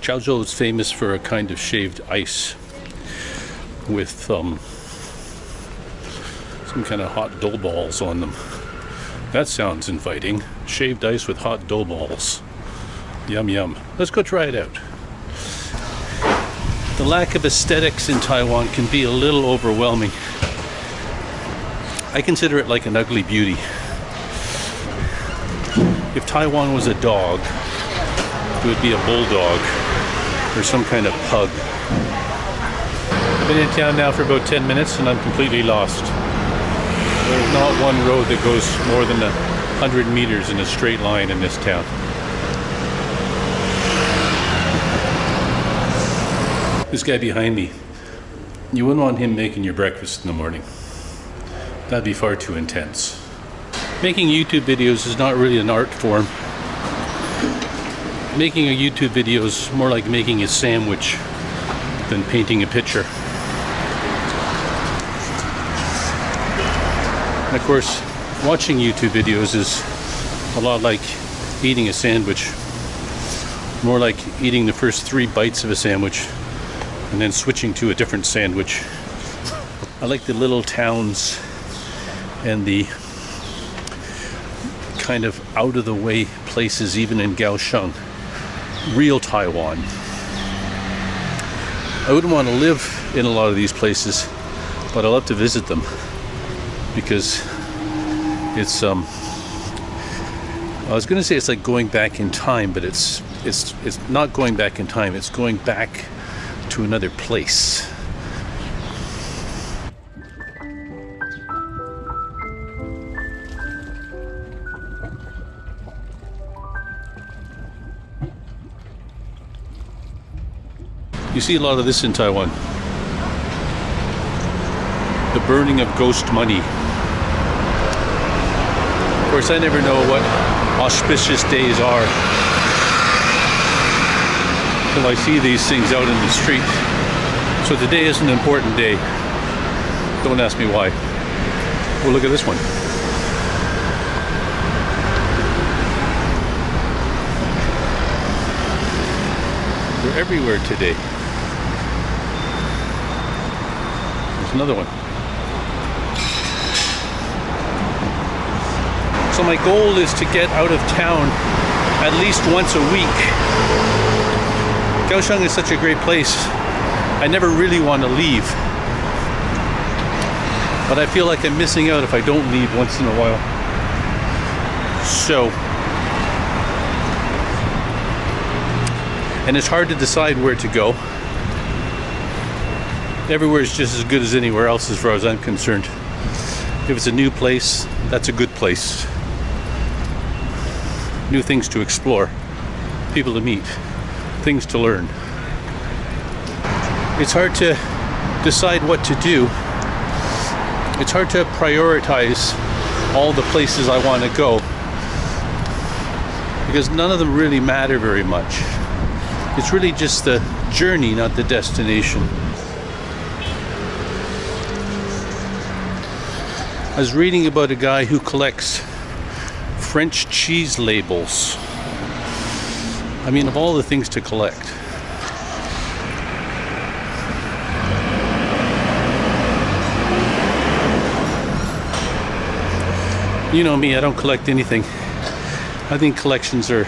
Chaozhou is famous for a kind of shaved ice with some kind of hot dough balls on them. That sounds inviting. Shaved ice with hot dough balls. Yum yum. Let's go try it out. The lack of aesthetics in Taiwan can be a little overwhelming. I consider it like an ugly beauty. If Taiwan was a dog, it would be a bulldog or some kind of pug. I've been in town now for about 10 minutes and I'm completely lost. There's not one road that goes more than 100 meters in a straight line in this town. This guy behind me, you wouldn't want him making your breakfast in the morning. That'd be far too intense. Making YouTube videos is not really an art form. Making a YouTube video is more like making a sandwich than painting a picture. And of course, watching YouTube videos is a lot like eating a sandwich. More like eating the first 3 bites of a sandwich and then switching to a different sandwich. I like the little towns and the kind of out of the way places, even in Kaohsiung. Real Taiwan. I wouldn't want to live in a lot of these places, but I love to visit them because it's I was going to say it's like going back in time, but it's not going back in time. It's going back to another place. You see a lot of this in Taiwan. The burning of ghost money. Of course, I never know what auspicious days are until I see these things out in the street. So today is an important day. Don't ask me why. Oh, look at this one. They're everywhere today. There's another one. So my goal is to get out of town at least once a week. Kaohsiung is such a great place. I never really want to leave. But I feel like I'm missing out if I don't leave once in a while. So, and it's hard to decide where to go. Everywhere is just as good as anywhere else as far as I'm concerned. If it's a new place, that's a good place. New things to explore, people to meet, things to learn. It's hard to decide what to do. It's hard to prioritize all the places I want to go because none of them really matter very much. It's really just the journey, not the destination. I was reading about a guy who collects French cheese labels. I mean, of all the things to collect. You know me, I don't collect anything. I think collections are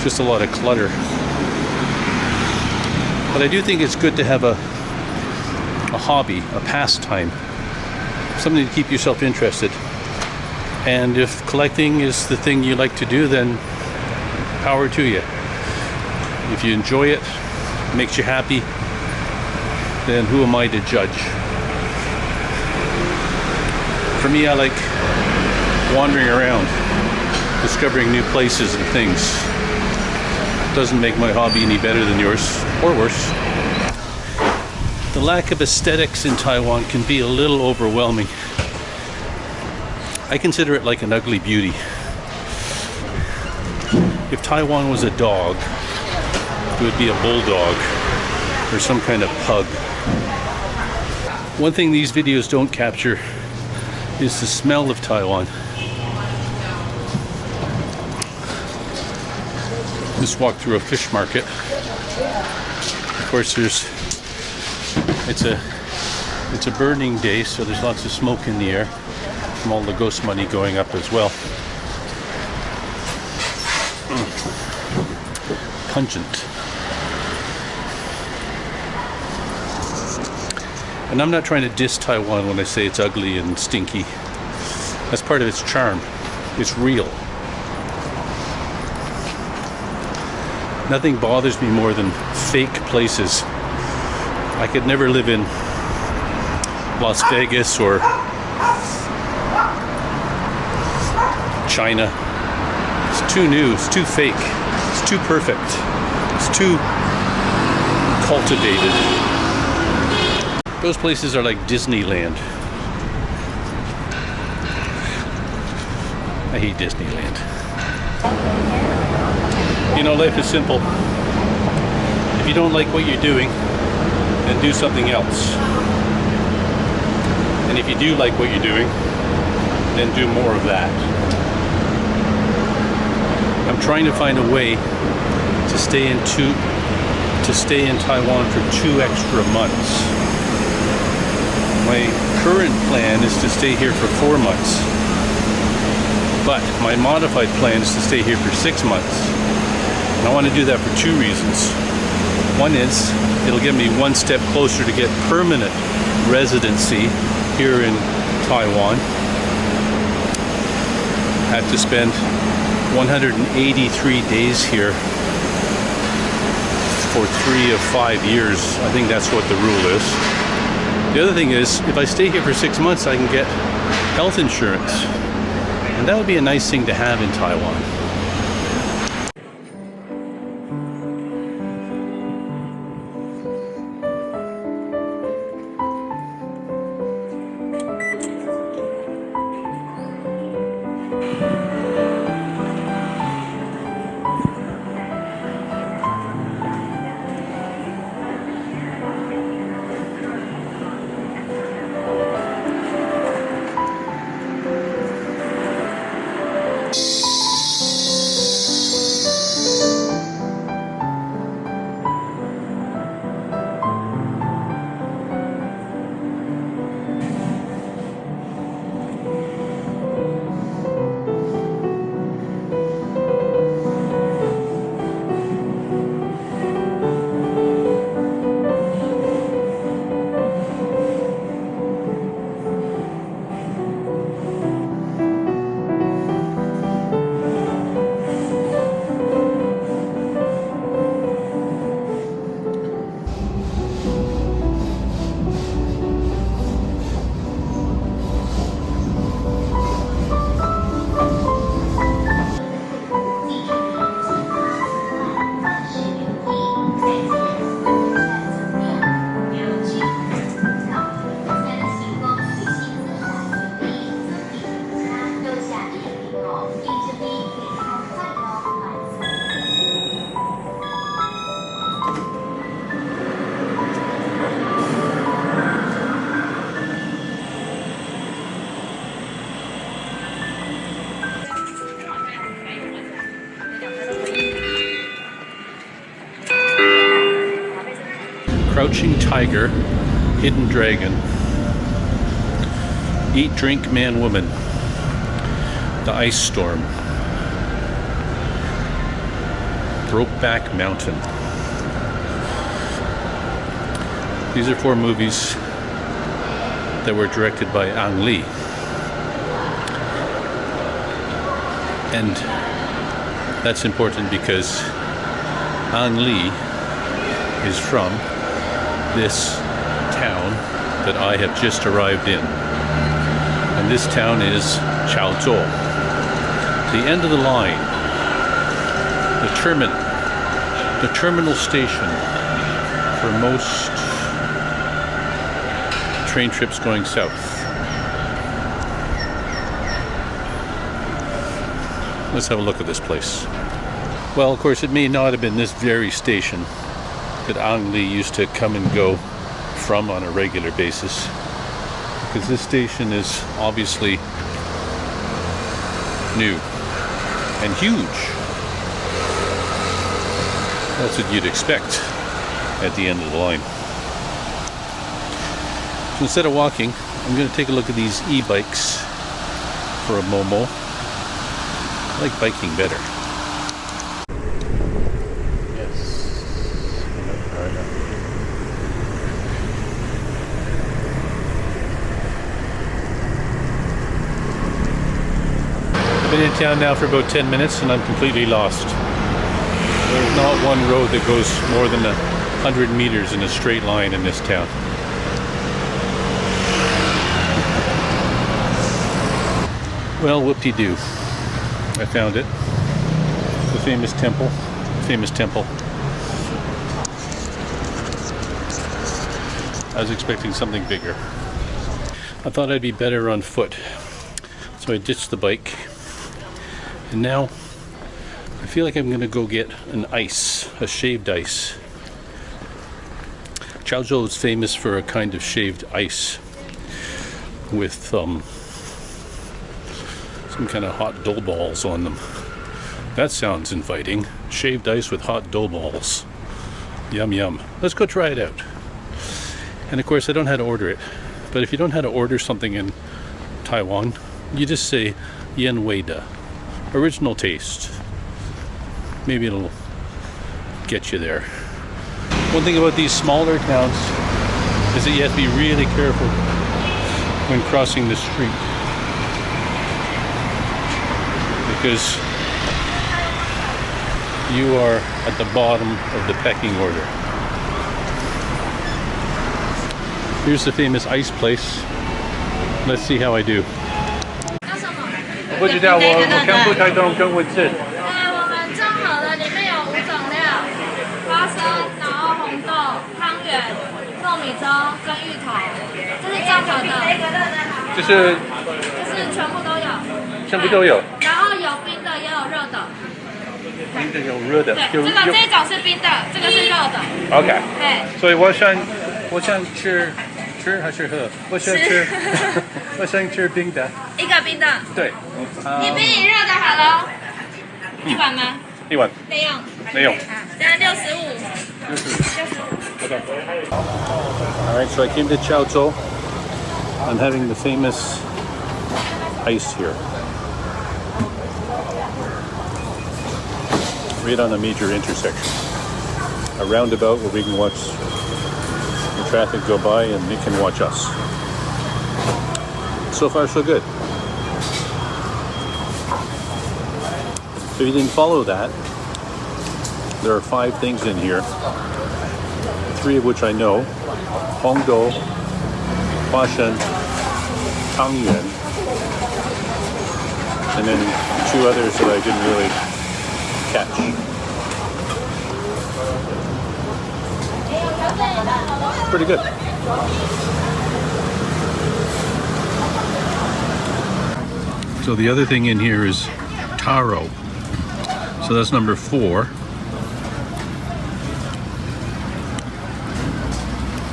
just a lot of clutter. But I do think it's good to have a hobby, a pastime, something to keep yourself interested. And if collecting is the thing you like to do, then power to you. If you enjoy it, makes you happy, then who am I to judge? For me, I like wandering around, discovering new places and things. Doesn't make my hobby any better than yours, or worse. The lack of aesthetics in Taiwan can be a little overwhelming. I consider it like an ugly beauty. If Taiwan was a dog, it would be a bulldog or some kind of pug. One thing these videos don't capture is the smell of Taiwan. Just walked through a fish market. Of course, it's a burning day, so there's lots of smoke in the air from all the ghost money going up as well. Pungent. And I'm not trying to diss Taiwan when I say it's ugly and stinky. That's part of its charm. It's real. Nothing bothers me more than fake places. I could never live in Las Vegas or China. It's too new, it's too fake, it's too perfect, it's too cultivated. Those places are like Disneyland. I hate Disneyland. You know, life is simple. If you don't like what you're doing, then do something else. And if you do like what you're doing, then do more of that. I'm trying to find a way to stay in Taiwan for 2 extra months. My current plan is to stay here for 4 months, but my modified plan is to stay here for 6 months. And I want to do that for 2 reasons. One is it'll get me one step closer to get permanent residency here in Taiwan. I have to spend 183 days here for 3 of 5 years. I think that's what the rule is. The other thing is, if I stay here for 6 months, I can get health insurance. And that would be a nice thing to have in Taiwan. Crouching Tiger, Hidden Dragon, Eat, Drink, Man, Woman, The Ice Storm, Brokeback Mountain. These are 4 movies that were directed by Ang Lee. And that's important because Ang Lee is from this town that I have just arrived in. And this town is Chaozhou. The end of the line, the terminal station for most train trips going south. Let's have a look at this place. Well, of course, it may not have been this very station that Ang Lee used to come and go from on a regular basis, because this station is obviously new and huge. That's what you'd expect at the end of the line. So instead of walking, I'm going to take a look at these e-bikes for a momo. I like biking better. I've been in town now for about 10 minutes and I'm completely lost. There's not one road that goes more than 100 meters in a straight line in this town. Well, whoop-de-doo. I found it. The famous temple. I was expecting something bigger. I thought I'd be better on foot. So I ditched the bike. And now I feel like I'm gonna go get an ice, a shaved ice. Chaozhou is famous for a kind of shaved ice with some kind of hot dough balls on them. That sounds inviting. Shaved ice with hot dough balls. Yum yum. Let's go try it out. And of course I don't know how to order it. But if you don't know how to order something in Taiwan, you just say yen wei de. Original taste. Maybe it'll get you there. One thing about these smaller towns is that you have to be really careful when crossing the street. Because you are at the bottom of the pecking order. Here's the famous ice place. Let's see how I do. 不知道，我看不太懂中文字。我们综合的里面有5种料：花生，然后红豆、汤圆、糯米粥跟芋头。这是综合的。就是全部都有。全部都有。然后有冰的，也有热的。冰的有热的。对，这一种是冰的，这个是热的。OK。对。所以我想吃还是喝？我想吃。我想吃冰的。一个冰的。对。你冰你热的好了。一碗吗？一碗。没有。没有。现在65。Okay. All right, so I came to Chaozhou. I'm having the famous ice here. Right on a major intersection. A roundabout where we can watch the traffic go by and they can watch us. So far, so good. So if you didn't follow that, there are 5 things in here, 3 of which I know: Hongdou, Huashen, Tangyuan, and then 2 others that I didn't really catch. Pretty good. So the other thing in here is taro. So that's number 4.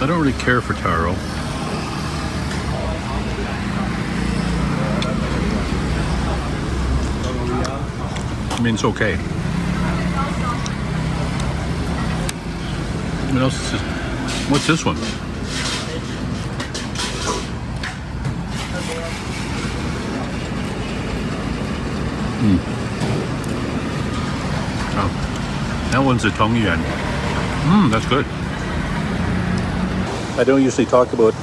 I don't really care for taro. I mean, it's okay. What else is this? What's this one? Oh, that one's a Tongyuan. That's good. I don't usually talk about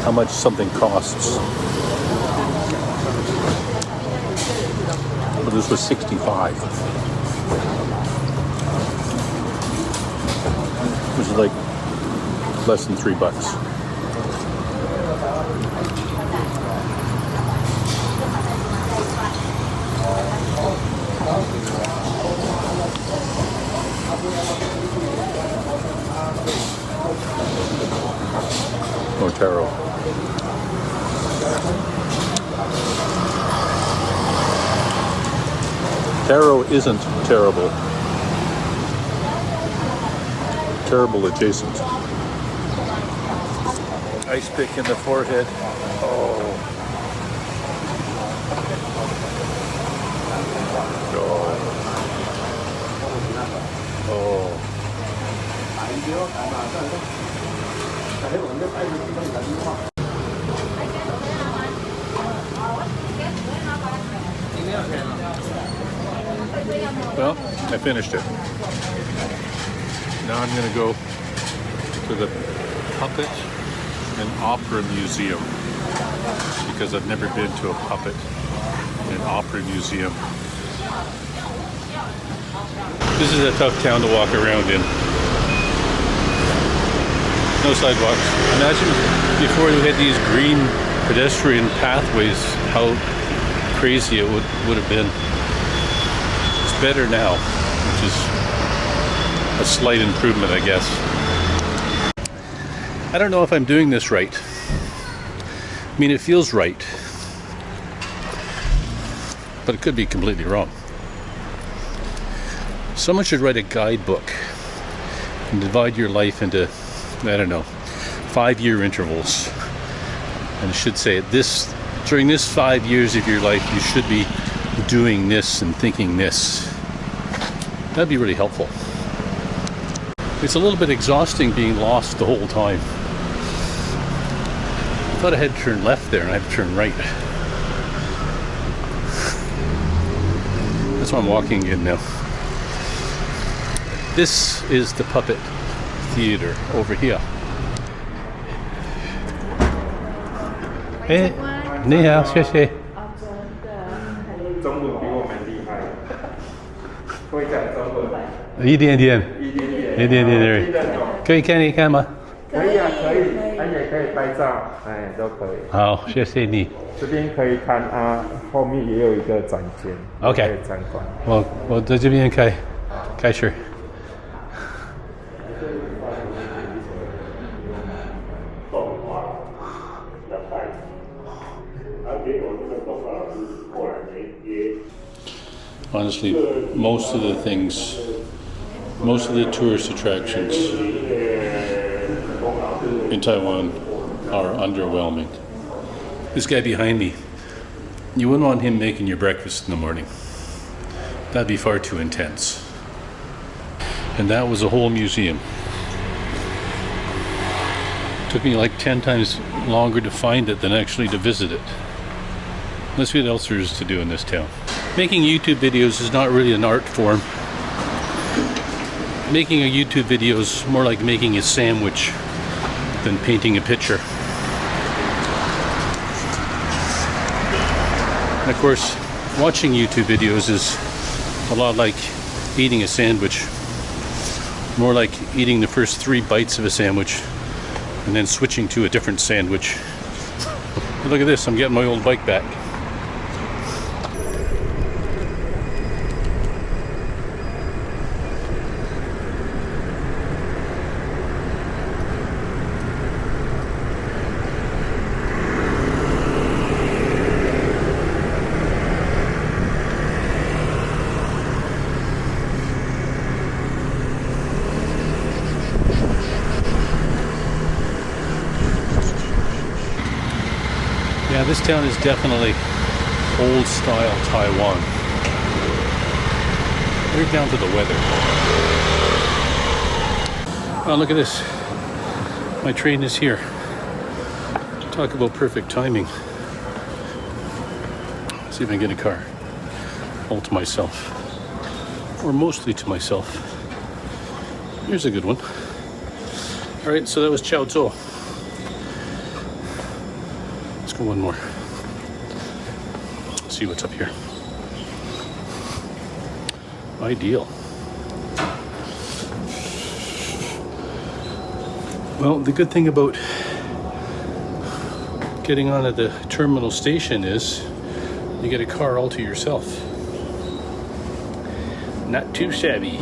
how much something costs. But this was 65. Which is like less than $3. Or taro. Taro isn't terrible. Terrible adjacent. Ice pick in the forehead. Oh. Oh. Well, I finished it. Now I'm going to go to the Puppet and Opera Museum because I've never been to a puppet and opera museum. This is a tough town to walk around in. No sidewalks. Imagine before we had these green pedestrian pathways, how crazy it would have been. It's better now, which is a slight improvement, I guess. I don't know if I'm doing this right. I mean, it feels right, but it could be completely wrong. Someone should write a guidebook and divide your life into, I don't know, 5-year intervals. And it should say during this 5 years of your life, you should be doing this and thinking this. That'd be really helpful. It's a little bit exhausting being lost the whole time. I thought I had to turn left there and I had to turn right. That's why I'm walking in now. This is the Puppet Theater over here. Hey, 你好，谢谢。中文比我们厉害，会讲中文。一点点，一点点，可以看一看吗？可以啊，可以，也可以拍照，都可以。好，谢谢你。这边可以看啊，后面也有一个展间 OK 可以参观。我在这边开始。Honestly, most of the tourist attractions in Taiwan are underwhelming. This guy behind me, you wouldn't want him making your breakfast in the morning. That'd be far too intense. And that was a whole museum. Took me like 10 times longer to find it than actually to visit it. Let's see what else there is to do in this town. Making YouTube videos is not really an art form. Making a YouTube video is more like making a sandwich than painting a picture. And of course, watching YouTube videos is a lot like eating a sandwich. More like eating the first 3 bites of a sandwich and then switching to a different sandwich. Look at this, I'm getting my old bike back. Yeah, this town is definitely old style Taiwan. We're down to the weather. Oh, look at this. My train is here. Talk about perfect timing. Let's see if I can get a car. All to myself. Or mostly to myself. Here's a good one. Alright, so that was Chaozhou. Let's go one more. Let's see what's up here. Ideal. Well, the good thing about getting on at the terminal station is you get a car all to yourself. Not too shabby.